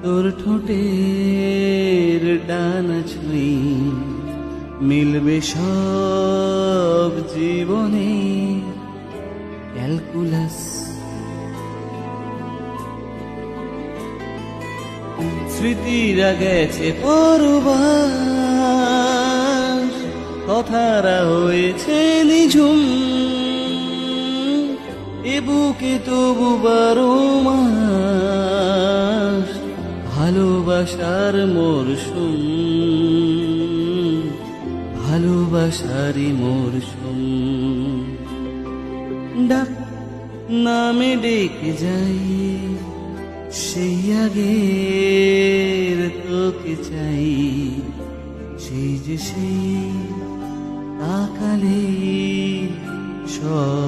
তোর ঠোঁটের ডানা ছুঁই মিলবে সব জীবনে ক্যালকুলাস। স্মৃতিরা গেছে পরবাস, কথারা হয়েছে নিঝুম, এ বুকে তবু 12 মাস ভালোবাসার মরশুম, ভালোবাসারই মরশুম। ডাক নামে ডেকে যাই, সেই আগের তোকে চাই, সেই যে সেই আকালে সব